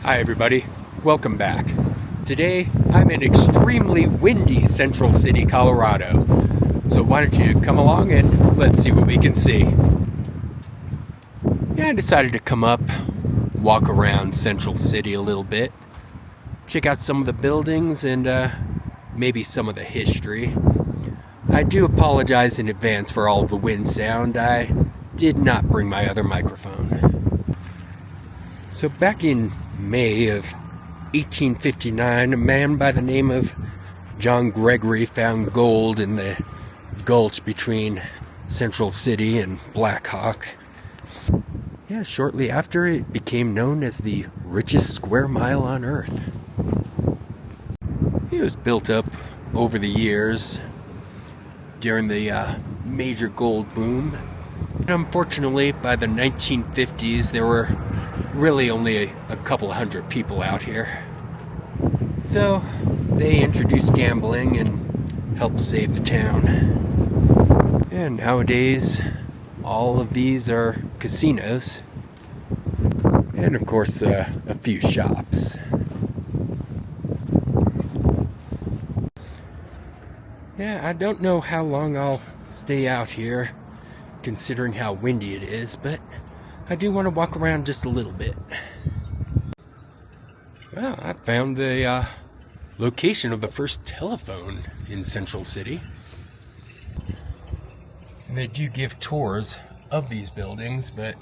Hi everybody, welcome back. Today I'm in extremely windy Central City, Colorado. So why don't you come along and let's see what we can see. Yeah, I decided to come up, walk around Central City a little bit, check out some of the buildings and maybe some of the history. I do apologize in advance for all of the wind sound. I did not bring my other microphone. So back in May of 1859, a man by the name of John Gregory found gold in the gulch between Central City and Blackhawk. Yeah, shortly after, it became known as the richest square mile on Earth. It was built up over the years during the major gold boom. But unfortunately, by the 1950s, there were really only a couple hundred people out here. So they introduced gambling and helped save the town. And nowadays, all of these are casinos. And of course, a few shops. Yeah, I don't know how long I'll stay out here, considering how windy it is, but I do want to walk around just a little bit. Well, I found the location of the first telephone in Central City. And they do give tours of these buildings, but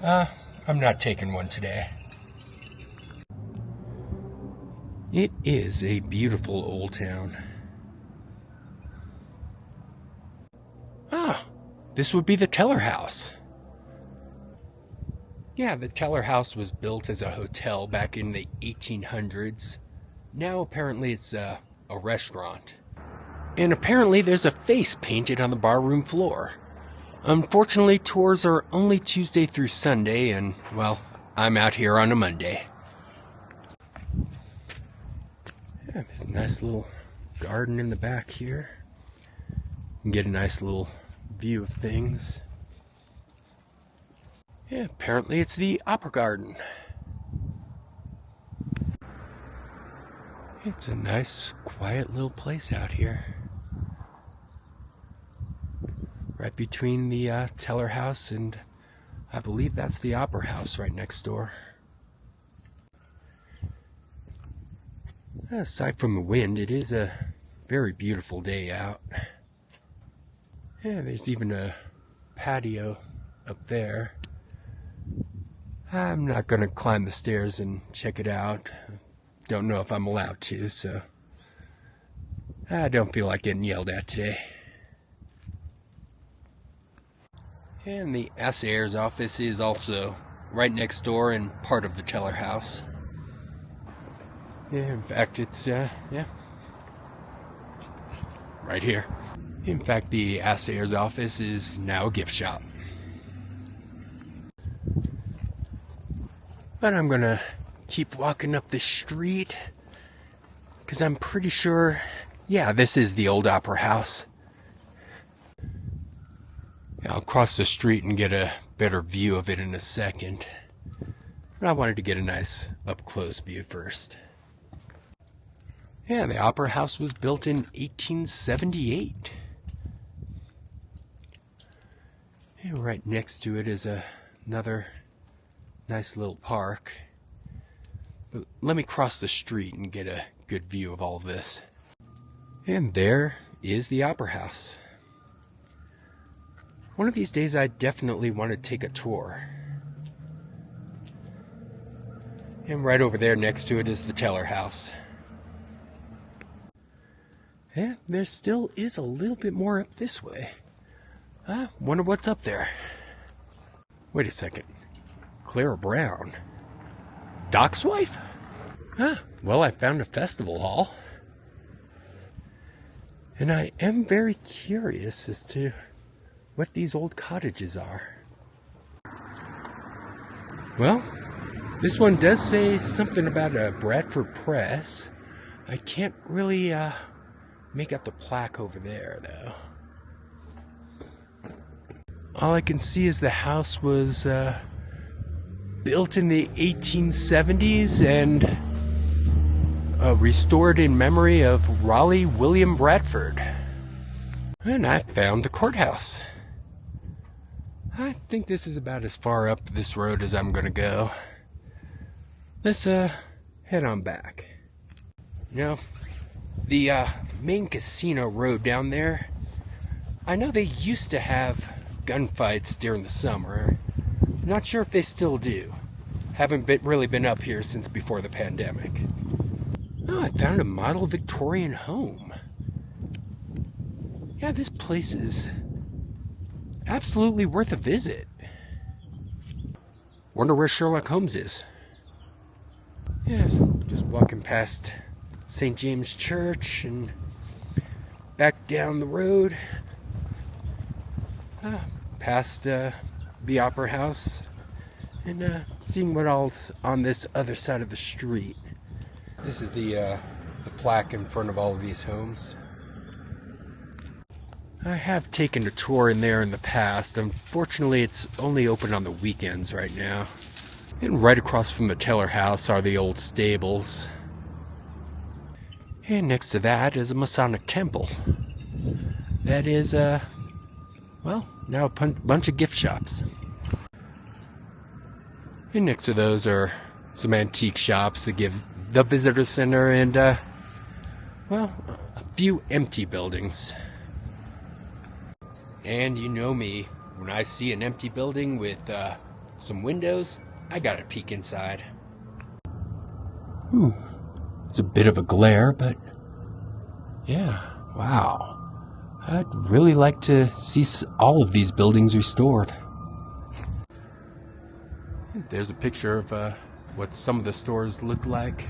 I'm not taking one today. It is a beautiful old town. Ah, this would be the Teller House. Yeah, the Teller House was built as a hotel back in the 1800s. Now apparently it's a restaurant. And apparently there's a face painted on the barroom floor. Unfortunately, tours are only Tuesday through Sunday, and, well, I'm out here on a Monday. Yeah, there's a nice little garden in the back here. You can get a nice little view of things. Yeah, apparently it's the Opera Garden. It's a nice, quiet little place out here. Right between the Teller House and I believe that's the Opera House right next door. Aside from the wind, it is a very beautiful day out. Yeah, there's even a patio up there. I'm not going to climb the stairs and check it out. Don't know if I'm allowed to, so I don't feel like getting yelled at today. And the assayer's office is also right next door and part of the Teller House. Yeah, in fact, it's, right here. In fact, the assayer's office is now a gift shop. But I'm gonna keep walking up this street because I'm pretty sure, yeah, this is the old Opera House. I'll cross the street and get a better view of it in a second. But I wanted to get a nice up-close view first. Yeah, the Opera House was built in 1878. And right next to it is another nice little park. But let me cross the street and get a good view of all of this. And there is the Opera House. One of these days I definitely want to take a tour. And right over there next to it is the Teller House. Yeah, there still is a little bit more up this way. I wonder what's up there. Wait a second. Clara Brown? Doc's wife? Well, I found a festival hall. And I am very curious as to what these old cottages are. Well, this one does say something about a Bradford Press. I can't really make out the plaque over there, though. All I can see is the house was built in the 1870s and restored in memory of Raleigh William Bradford. And I found the courthouse. I think this is about as far up this road as I'm gonna go. Let's head on back. You know, the main casino road down there, I know they used to have gunfights during the summer. I'm not sure if they still do. Haven't really been up here since before the pandemic. Oh, I found a model Victorian home. Yeah, this place is absolutely worth a visit. Wonder where Sherlock Holmes is. Yeah, just walking past St. James Church and back down the road, past the Opera House, and seeing what all's on this other side of the street. This is the plaque in front of all of these homes. I have taken a tour in there in the past. Unfortunately, it's only open on the weekends right now. And right across from the Teller House are the old stables. And next to that is a Masonic temple. That is, well, now a bunch of gift shops. And next to those are some antique shops that give the visitor center and, well, a few empty buildings. And you know me, when I see an empty building with some windows, I gotta peek inside. It's a bit of a glare, but yeah, wow. I'd really like to see all of these buildings restored. There's a picture of what some of the stores looked like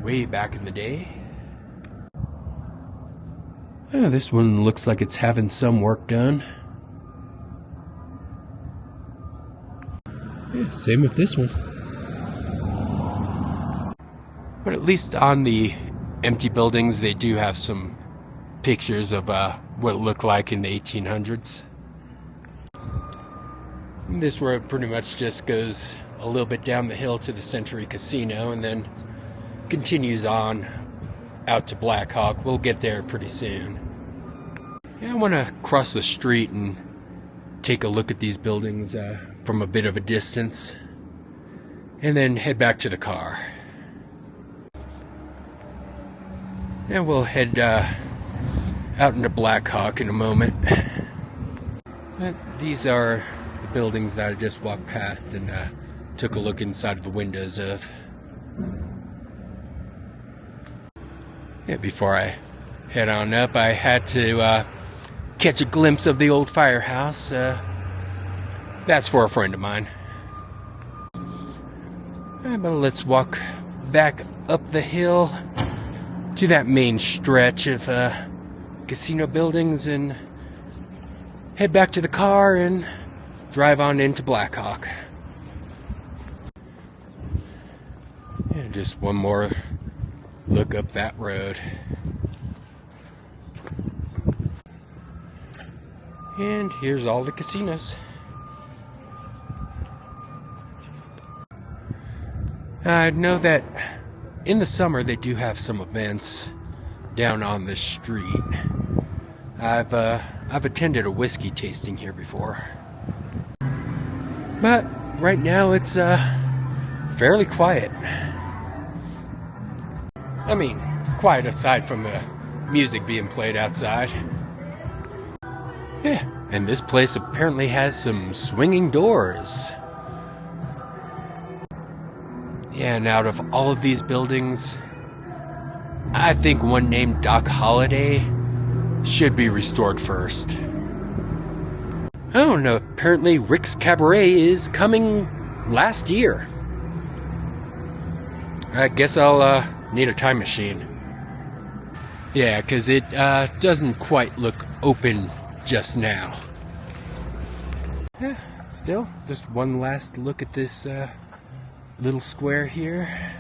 way back in the day. This one looks like it's having some work done. Yeah, same with this one. But at least on the empty buildings, they do have some pictures of what it looked like in the 1800s. This road pretty much just goes a little bit down the hill to the Century Casino and then continues on out to Blackhawk. We'll get there pretty soon. Yeah, I want to cross the street and take a look at these buildings from a bit of a distance and then head back to the car. And we'll head out into Blackhawk in a moment. These are the buildings that I just walked past and took a look inside of the windows of. Yeah, before I head on up, I had to catch a glimpse of the old firehouse. That's for a friend of mine. But let's walk back up the hill to that main stretch of casino buildings and head back to the car and drive on into Blackhawk. And just one more look up that road. And here's all the casinos. I know that in the summer they do have some events down on the street. I've attended a whiskey tasting here before. But right now it's fairly quiet. I mean, quiet aside from the music being played outside. Yeah, and this place apparently has some swinging doors. Yeah, and out of all of these buildings, I think one named Doc Holliday should be restored first. Oh no, apparently Rick's Cabaret is coming last year. I guess I'll need a time machine. Yeah, because it doesn't quite look open just now. Yeah, still, just one last look at this little square here.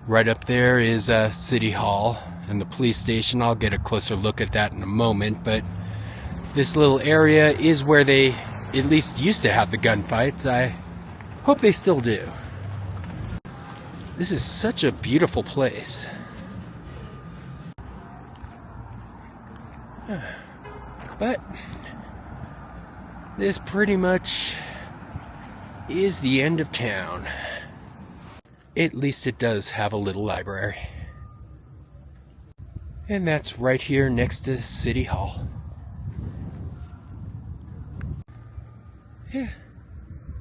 Right up there is City Hall and the police station. I'll get a closer look at that in a moment, but this little area is where they at least used to have the gunfights. I Hope they still do. This is such a beautiful place. But this pretty much is the end of town. At least it does have a little library. And that's right here next to City Hall. Yeah,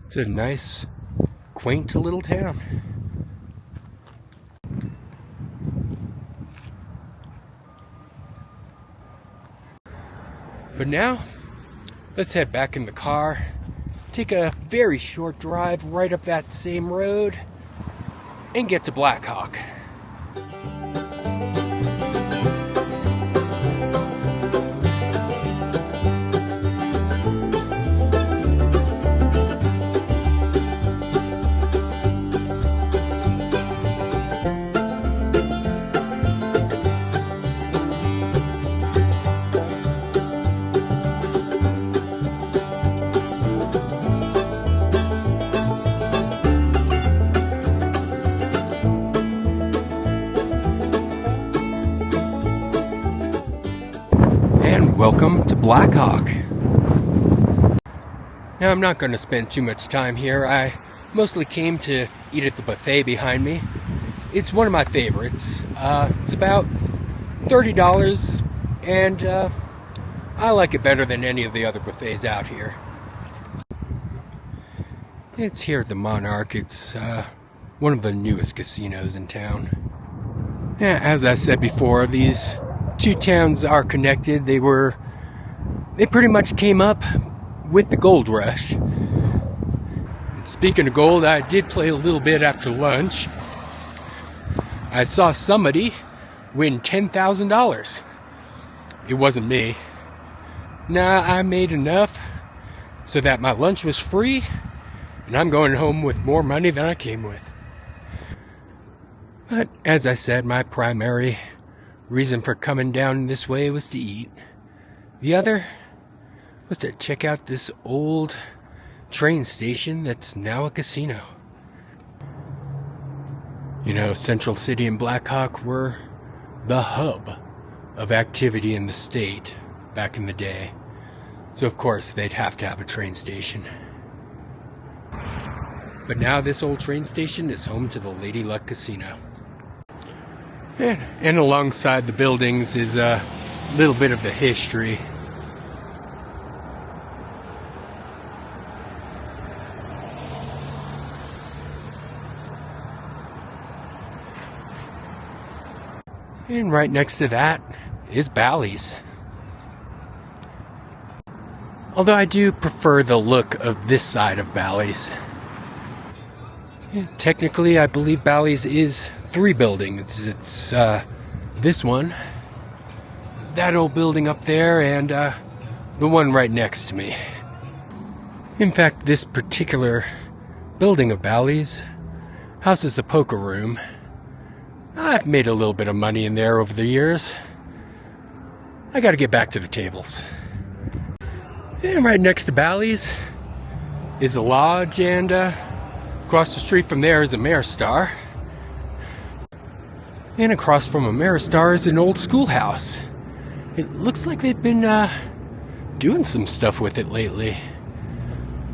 it's a nice, quaint little town. But now, let's head back in the car, take a very short drive right up that same road, and get to Blackhawk. Welcome to Blackhawk. Now, I'm not going to spend too much time here. I mostly came to eat at the buffet behind me. It's one of my favorites. It's about $30, and I like it better than any of the other buffets out here. It's here at the Monarch. It's one of the newest casinos in town. Yeah, as I said before, these two towns are connected. They pretty much came up with the gold rush. Speaking of gold, I did play a little bit after lunch. I saw somebody win $10,000. It wasn't me. Nah, I made enough so that my lunch was free, and I'm going home with more money than I came with. But as I said, my primary reason for coming down this way was to eat. The other was to check out this old train station that's now a casino. You know, Central City and Blackhawk were the hub of activity in the state back in the day. So of course they'd have to have a train station. But now this old train station is home to the Lady Luck Casino. And alongside the buildings is a little bit of the history. And right next to that is Bally's. Although I do prefer the look of this side of Bally's. Yeah, technically, I believe Bally's is 3 buildings. It's this one, that old building up there, and the one right next to me. In fact, this particular building of Bally's houses the poker room. I've made a little bit of money in there over the years. I gotta get back to the tables. And right next to Bally's is the lodge, and across the street from there is Ameristar. And across from Ameristar is an old schoolhouse. It looks like they've been doing some stuff with it lately.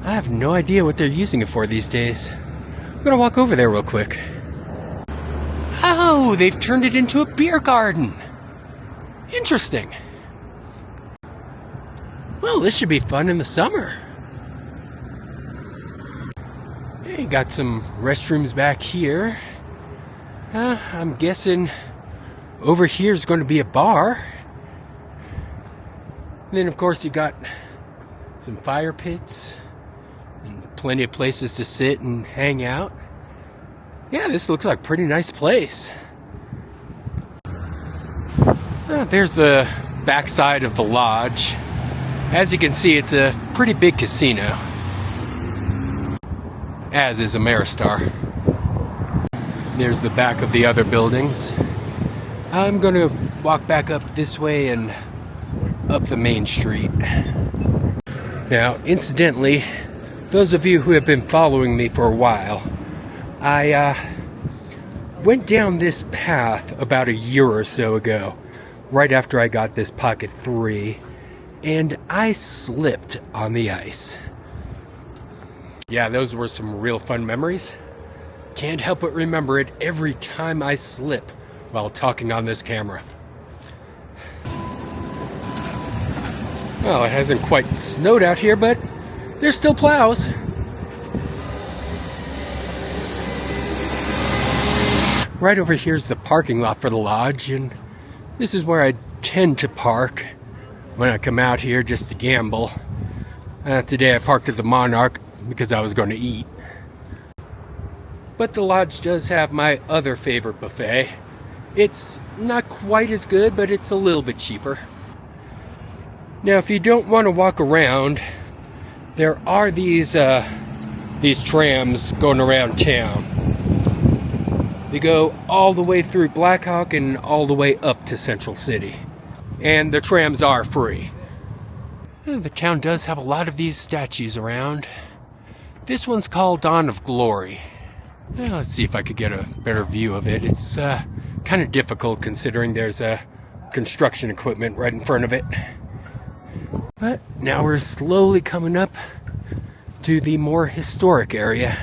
I have no idea what they're using it for these days. I'm gonna walk over there real quick. Oh, they've turned it into a beer garden. Interesting. Well, this should be fun in the summer. Hey, got some restrooms back here. I'm guessing over here is going to be a bar. And then, of course, you got some fire pits and plenty of places to sit and hang out. Yeah, this looks like a pretty nice place. There's the backside of the lodge. As you can see, it's a pretty big casino, as is Ameristar. There's the back of the other buildings. I'm gonna walk back up this way and up the main street. Now, incidentally, those of you who have been following me for a while, I went down this path about a year or so ago, right after I got this Pocket 3, and I slipped on the ice. Yeah, those were some real fun memories. Can't help but remember it every time I slip while talking on this camera. Well, it hasn't quite snowed out here, but there's still plows. Right over here's the parking lot for the lodge, and this is where I tend to park when I come out here just to gamble. Today I parked at the Monarch because I was going to eat. But the lodge does have my other favorite buffet. It's not quite as good, but it's a little bit cheaper. Now, if you don't want to walk around, there are these trams going around town. They go all the way through Blackhawk and all the way up to Central City. And the trams are free. The town does have a lot of these statues around. This one's called Dawn of Glory. Let's see if I could get a better view of it. It's kind of difficult considering there's construction equipment right in front of it. But now we're slowly coming up to the more historic area.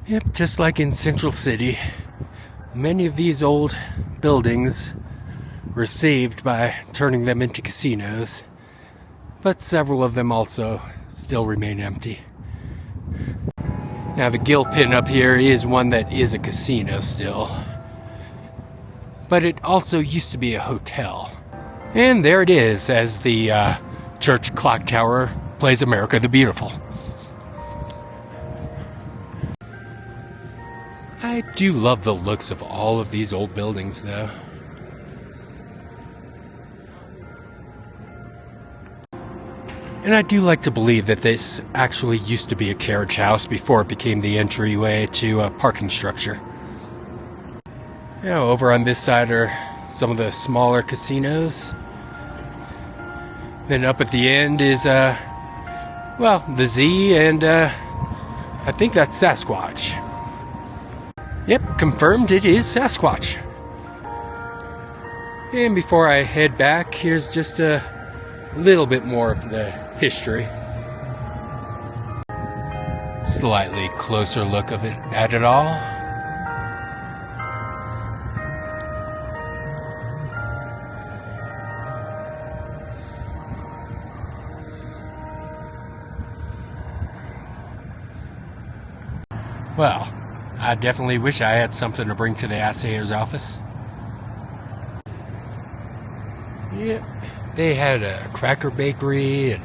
Yep, just like in Central City, many of these old buildings were saved by turning them into casinos, but several of them also still remain empty. Now the Gill Pin up here is one that is a casino still, but it also used to be a hotel. And there it is as the church clock tower plays America the Beautiful. I do love the looks of all of these old buildings though. And I do like to believe that this actually used to be a carriage house before it became the entryway to a parking structure. Now over on this side are some of the smaller casinos. Then up at the end is, well, the Z and I think that's Sasquatch. Yep, confirmed it is Sasquatch. And before I head back, here's just a little bit more of the history. Slightly closer look of it at it all. Well, I definitely wish I had something to bring to the assayer's office. Yep, they had a cracker bakery and,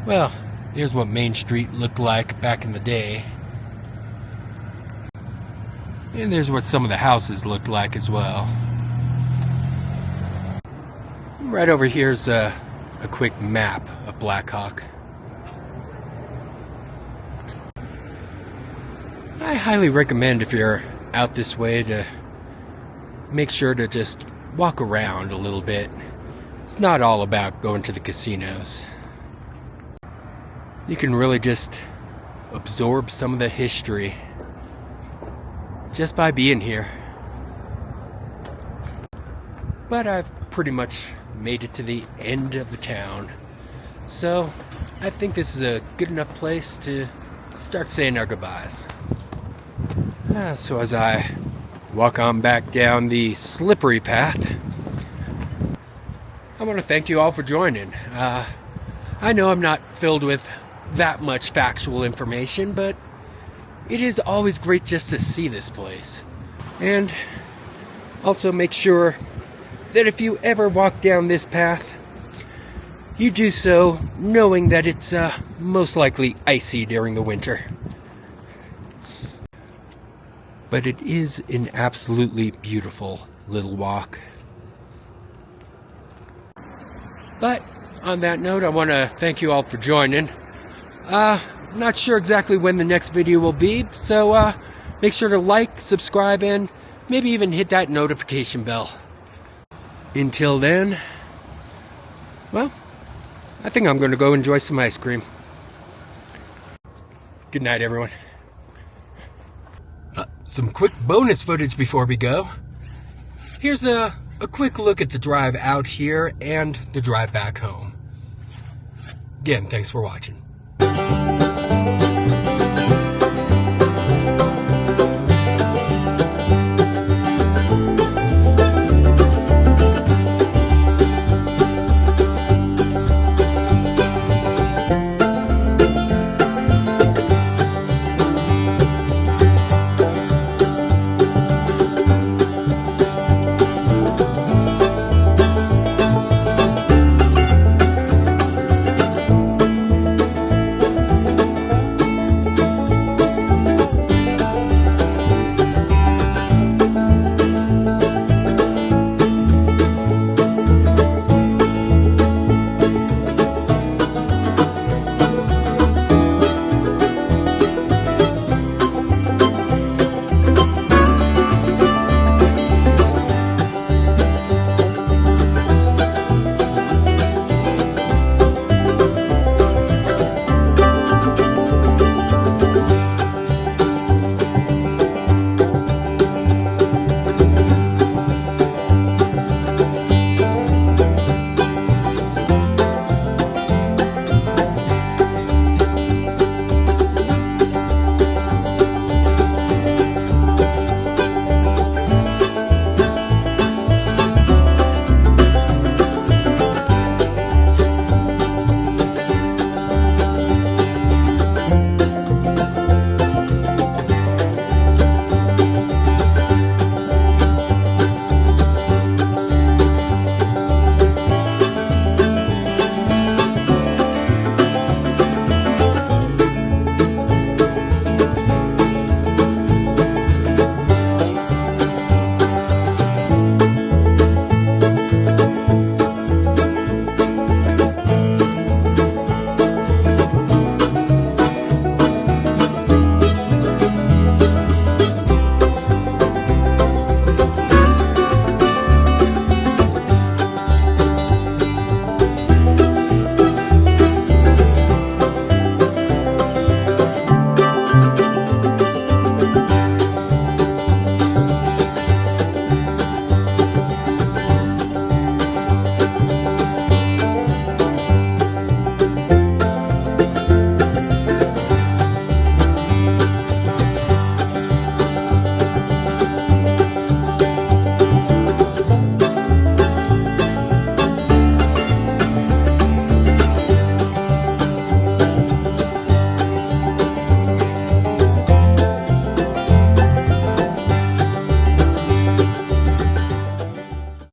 well, here's what Main Street looked like back in the day. And there's what some of the houses looked like as well. Right over here's a quick map of Blackhawk. I highly recommend if you're out this way to make sure to just walk around a little bit. It's not all about going to the casinos. You can really just absorb some of the history just by being here. But I've pretty much made it to the end of the town. So I think this is a good enough place to start saying our goodbyes. So as I walk on back down the slippery path, I want to thank you all for joining. I know I'm not filled with that much factual information, but it is always great just to see this place. And also make sure that if you ever walk down this path, you do so knowing that it's most likely icy during the winter. But it is an absolutely beautiful little walk. But on that note, I want to thank you all for joining. Not sure exactly when the next video will be, so make sure to like, subscribe, and maybe even hit that notification bell. Until then, well, I think I'm going to go enjoy some ice cream. Good night, everyone. Some quick bonus footage before we go. Here's a quick look at the drive out here and the drive back home. Again, thanks for watching.